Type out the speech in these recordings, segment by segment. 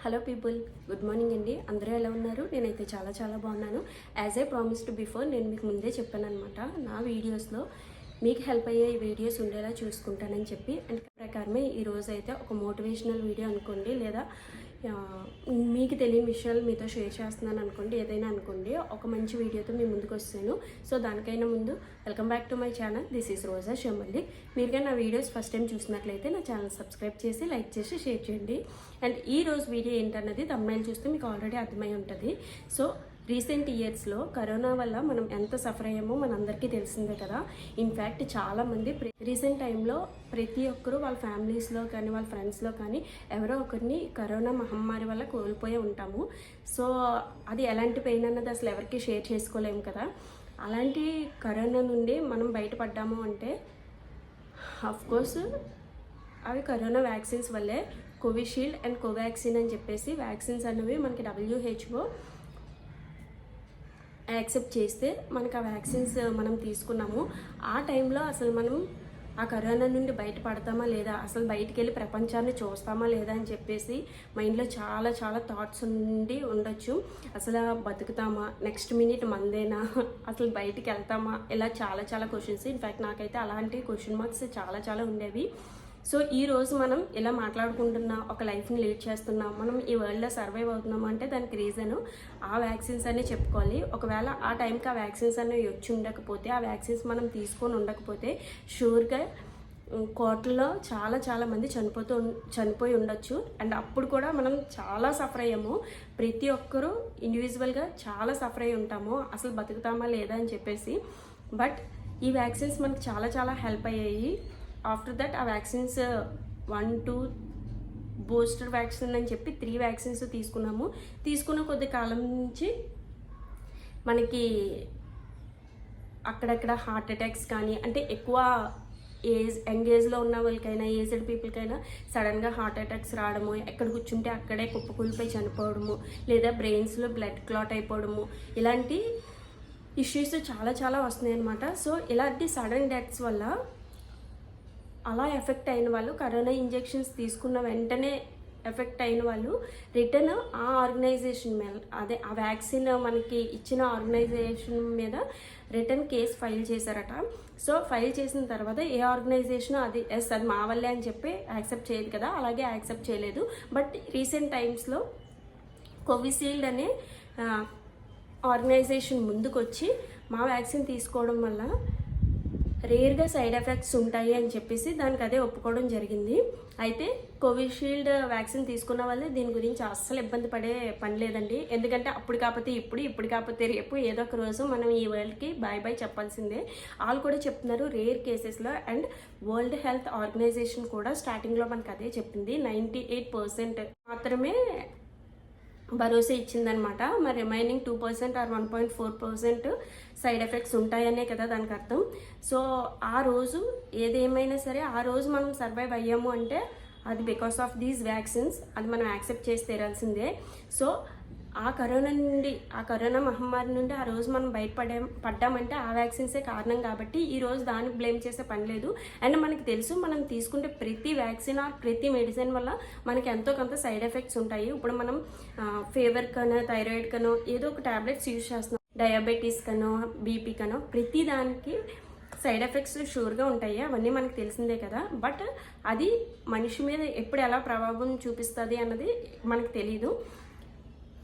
Hello people, good morning అండి. అందరూ ఎలా ఉన్నారు? నేనైతే చాలా బాగున్నాను. యాజ్ ఏ ప్రామిస్డ్ బిఫోర్ నేను మీకు ముందే చెప్పాను అనమాట, నా వీడియోస్లో మీకు హెల్ప్ అయ్యే వీడియోస్ ఉండేలా చూసుకుంటానని చెప్పి. అండ్ ప్రకారమే ఈరోజు అయితే ఒక మోటివేషనల్ వీడియో అనుకోండి, లేదా మీకు తెలియని విషయాలు మీతో షేర్ చేస్తున్నాను అనుకోండి, ఏదైనా అనుకోండి, ఒక మంచి వీడియోతో మీ ముందుకు వస్తాను. సో దానికైనా ముందు welcome back to my channel. This is Roja Shemalli. మీరుగా నా వీడియోస్ ఫస్ట్ టైం చూసినట్లయితే నా ఛానల్ సబ్స్క్రైబ్ చేసి లైక్ చేసి షేర్ చేయండి. అండ్ ఈ రోజు వీడియో ఏంటన్నది తమ్ముళ్ళు చూస్తే మీకు ఆల్రెడీ అర్థమై ఉంటుంది. సో రీసెంట్ ఇయర్స్లో కరోనా వల్ల మనం ఎంత సఫర్ అయ్యామో మనందరికీ తెలిసిందే కదా. ఇన్ఫ్యాక్ట్ చాలామంది రీసెంట్ టైంలో ప్రతి ఒక్కరూ వాళ్ళ ఫ్యామిలీస్లో కానీ వాళ్ళ ఫ్రెండ్స్లో కానీ ఎవరో ఒకరిని కరోనా మహమ్మారి వల్ల కోల్పోయి ఉంటాము. సో అది ఎలాంటి పెయిన్ అన్నది అసలు ఎవరికి షేర్ చేసుకోలేము కదా. అలాంటి కరోనా నుండి మనం బయటపడ్డాము అంటే కోర్స్ అవి కరోనా వ్యాక్సిన్స్ వల్లే. కోవిషీల్డ్ అండ్ కోవాక్సిన్ అని చెప్పేసి వ్యాక్సిన్స్ అనేవి మనకి WHO యాక్సెప్ట్ చేస్తే మనకు ఆ వ్యాక్సిన్స్ మనం తీసుకున్నాము. ఆ టైంలో అసలు మనం ఆ కరోనా నుండి బయటపడతామా లేదా, అసలు బయటికి వెళ్ళి ప్రపంచాన్ని చూస్తామా లేదా అని చెప్పేసి మైండ్లో చాలా థాట్స్ ఉండి ఉండొచ్చు. అసలు బతుకుతామా, నెక్స్ట్ మినిట్ మందేనా, అసలు బయటికి వెళ్తామా, ఇలా చాలా క్వశ్చన్స్. ఇన్ఫ్యాక్ట్ నాకైతే అలాంటి క్వశ్చన్ మార్క్స్ చాలా ఉండేవి. సో ఈరోజు మనం ఇలా మాట్లాడుకుంటున్నా, ఒక లైఫ్ని లీడ్ చేస్తున్నాం, మనం ఈ వరల్డ్లో సర్వైవ్ అవుతున్నాం అంటే దానికి రీజను ఆ వ్యాక్సిన్స్ అనే చెప్పుకోవాలి. ఒకవేళ ఆ టైంకి ఆ వ్యాక్సిన్స్ అనేవి వచ్చి ఉండకపోతే, ఆ వ్యాక్సిన్స్ మనం తీసుకొని ఉండకపోతే షూర్గా కోట్లలో చాలా మంది చనిపోయి ఉండొచ్చు. అండ్ అప్పుడు కూడా మనం చాలా సఫర్ అయ్యాము. ప్రతి ఒక్కరూ ఇండివిజువల్గా చాలా సఫర్ అయ్యి ఉంటాము, అసలు బతుకుతామా లేదా అని చెప్పేసి. బట్ ఈ వ్యాక్సిన్స్ మనకు చాలా హెల్ప్ అయ్యాయి. ఆఫ్టర్ దట్ ఆ వ్యాక్సిన్స్ 1-2 బూస్టర్ వ్యాక్సిన్ అని చెప్పి 3 వ్యాక్సిన్స్ తీసుకున్న కొద్ది కాలం నుంచి మనకి అక్కడక్కడ హార్ట్ అటాక్స్ కానీ, అంటే ఎక్కువ యంగ్ ఏజ్లో ఉన్న వాళ్ళకైనా ఏజ్డ్ పీపుల్కైనా సడన్గా హార్ట్ అటాక్స్ రావడము, ఎక్కడ కూర్చుంటే అక్కడే కుప్పకూలిపోయి చనిపోవడము, లేదా బ్రెయిన్స్లో బ్లడ్ క్లాట్ అయిపోవడము, ఇలాంటి ఇష్యూస్ చాలా వస్తున్నాయి అన్నమాట. సో ఇలాంటి సడన్ డెత్స్ వల్ల అలా ఎఫెక్ట్ అయిన వాళ్ళు, కరోనా ఇంజెక్షన్స్ తీసుకున్న వెంటనే ఎఫెక్ట్ అయిన వాళ్ళు రిటర్న్ ఆ ఆర్గనైజేషన్ మీద, అదే ఆ వ్యాక్సిన్ మనకి ఇచ్చిన ఆర్గనైజేషన్ మీద రిటర్న్ కేసు ఫైల్ చేశారట. సో ఫైల్ చేసిన తర్వాత ఏ ఆర్గనైజేషన్ అది మా వల్లే అని చెప్పి యాక్సెప్ట్ చేయదు కదా, అలాగే యాక్సెప్ట్ చేయలేదు. బట్ రీసెంట్ టైమ్స్లో కోవిషీల్డ్ అనే ఆర్గనైజేషన్ ముందుకు వచ్చి మా వ్యాక్సిన్ తీసుకోవడం వల్ల రేర్గా సైడ్ ఎఫెక్ట్స్ ఉంటాయి అని చెప్పేసి దానికి అదే ఒప్పుకోవడం జరిగింది. అయితే కోవిషీల్డ్ వ్యాక్సిన్ తీసుకున్న వాళ్ళే దీని గురించి అస్సలు ఇబ్బంది పడే పని లేదండి. ఎందుకంటే అప్పుడు కాకపోతే ఇప్పుడు కాకపోతే రేపు ఏదో ఒక రోజు మనం ఈ వరల్డ్కి బాయ్ చెప్పాల్సిందే. వాళ్ళు కూడా చెప్తున్నారు రేర్ కేసెస్లో. అండ్ వరల్డ్ హెల్త్ ఆర్గనైజేషన్ కూడా స్టార్టింగ్లో మనకు అదే చెప్పింది, 98% మాత్రమే భరోసా ఇచ్చిందనమాట. మరి రిమైనింగ్ 2% ఆర్ 1.4% సైడ్ ఎఫెక్ట్స్ ఉంటాయనే కదా దానికి అర్థం. సో ఆ రోజు ఏదేమైనా సరే ఆ రోజు మనం సర్వైవ్ అయ్యాము అంటే అది బికాస్ ఆఫ్ దీస్ వ్యాక్సిన్స్, అది మనం యాక్సెప్ట్ చేసి తీరాల్సిందే. సో ఆ కరోనా మహమ్మారి నుండి ఆ రోజు మనం పడ్డామంటే ఆ వ్యాక్సిన్సే కారణం. కాబట్టి ఈ రోజు దానికి బ్లేమ్ చేసే పని లేదు. అండ్ మనకి తెలుసు, మనం తీసుకుంటే ప్రతి వ్యాక్సిన్ ఆర్ ప్రతి మెడిసిన్ వల్ల మనకి ఎంతో కొంత సైడ్ ఎఫెక్ట్స్ ఉంటాయి. ఇప్పుడు మనం ఫీవర్ కనో, థైరాయిడ్ కనో ఏదో ఒక ట్యాబ్లెట్స్ యూజ్ చేస్తున్నాం, డయాబెటీస్ కనో, బీపీ కనో, ప్రతి దానికి సైడ్ ఎఫెక్ట్స్ షూర్గా ఉంటాయి, అవన్నీ మనకు తెలిసిందే కదా. బట్ అది మనిషి మీద ఎప్పుడు ఎలా ప్రభావం చూపిస్తుంది అన్నది మనకు తెలీదు.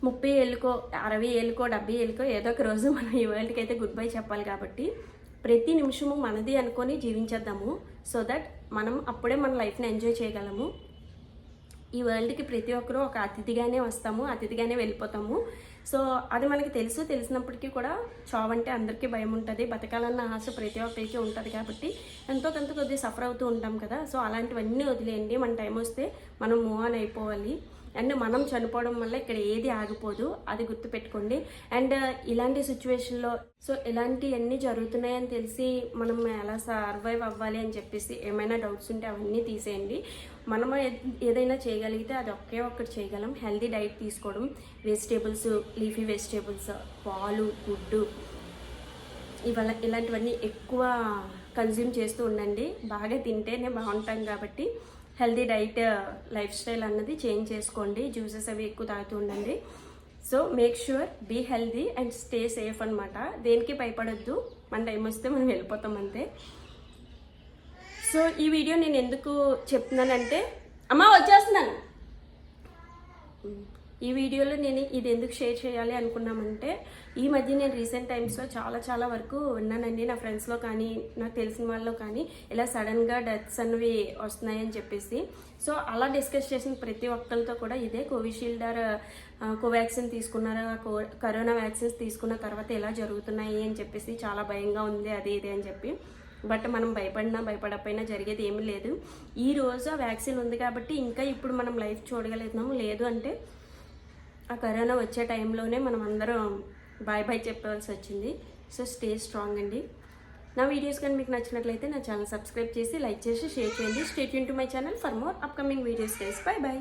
30 ఏళ్ళకో 60 ఏళ్ళకో 70 ఏళ్ళకో ఏదో ఒక రోజు మనం ఈ వరల్డ్కి అయితే గుడ్ బై చెప్పాలి. కాబట్టి ప్రతి నిమిషము మనది అనుకొని జీవించేద్దాము. సో దట్ మనం అప్పుడే మన లైఫ్ని ఎంజాయ్ చేయగలము. ఈ వరల్డ్కి ప్రతి ఒక్కరూ ఒక అతిథిగానే వస్తాము, అతిథిగానే వెళ్ళిపోతాము. సో అది మనకి తెలిసినప్పటికీ కూడా చావంటే అందరికీ భయం ఉంటుంది, బతకాలన్న ఆశ ప్రతి ఒక్కరికి ఉంటుంది. కాబట్టి ఎంతో కొంత కొద్దిగా సఫర్ అవుతూ ఉంటాం కదా. సో అలాంటివన్నీ వదిలేయండి. మన టైం వస్తే మనం మూవ్ ఆన్ అయిపోవాలి. అండ్ మనం చనిపోవడం వల్ల ఇక్కడ ఏది ఆగిపోదు, అది గుర్తుపెట్టుకోండి. అండ్ ఇలాంటి సిచ్యువేషన్లో సో ఇలాంటివన్నీ జరుగుతున్నాయని తెలిసి మనం ఎలా సర్వైవ్ అవ్వాలి అని చెప్పేసి ఏమైనా డౌట్స్ ఉంటే అవన్నీ తీసేయండి. మనం ఏదైనా చేయగలిగితే అది ఒక్కటి చేయగలం. హెల్తీ డైట్ తీసుకోవడం, వెజిటేబుల్స్, లీఫీ వెజిటేబుల్స్, పాలు, గుడ్డు, ఇలాంటివన్నీ ఎక్కువ కన్జ్యూమ్ చేస్తూ ఉండండి. బాగా తింటేనే బాగుంటాం కాబట్టి హెల్దీ డైట్ లైఫ్ స్టైల్ అన్నది చేంజ్ చేసుకోండి. జ్యూసెస్ అవి ఎక్కువ తాగుతూ ఉండండి. So make sure be healthy and stay safe అనమాట. దేనికి భయపడొద్దు, మన టైం వస్తే మనం వెళ్ళిపోతాం అంతే. సో ఈ వీడియో నేను ఎందుకు చెప్తున్నానంటే, అమ్మా వచ్చేస్తున్నాను. ఈ వీడియోలో నేను ఇది ఎందుకు షేర్ చేయాలి అనుకున్నామంటే, ఈ మధ్య నేను రీసెంట్ టైమ్స్లో చాలా వరకు విన్నానండి, నా ఫ్రెండ్స్లో కానీ నాకు తెలిసిన వాళ్ళలో కానీ ఇలా సడన్గా డెత్స్ అనేవి వస్తున్నాయని చెప్పేసి. సో అలా డిస్కస్ చేసిన ప్రతి ఒక్కరితో కూడా ఇదే కోవిషీల్డ్ ఆర్ కోవాక్సిన్ తీసుకున్నారా, కరోనా వ్యాక్సిన్స్ తీసుకున్న తర్వాత ఎలా జరుగుతున్నాయి అని చెప్పేసి చాలా భయంగా ఉంది అది ఇది అని చెప్పి. బట్ మనం భయపడకపోయినా జరిగేది ఏమీ లేదు. ఈ రోజు ఆ వ్యాక్సిన్ ఉంది కాబట్టి ఇంకా ఇప్పుడు మనం లైఫ్ చూడగలుగుతున్నాము. లేదు అంటే ఆ కరోనా వచ్చే టైంలోనే మనం అందరం బాయ్ చెప్పవలసి వచ్చింది. సో స్టే స్ట్రాంగ్ అండి. నా వీడియోస్ కానీ మీకు నచ్చినట్లయితే నా ఛానల్ సబ్స్క్రైబ్ చేసి, లైక్ చేసి, షేర్ చేయండి. Stay tune to my channel for more upcoming videos. By.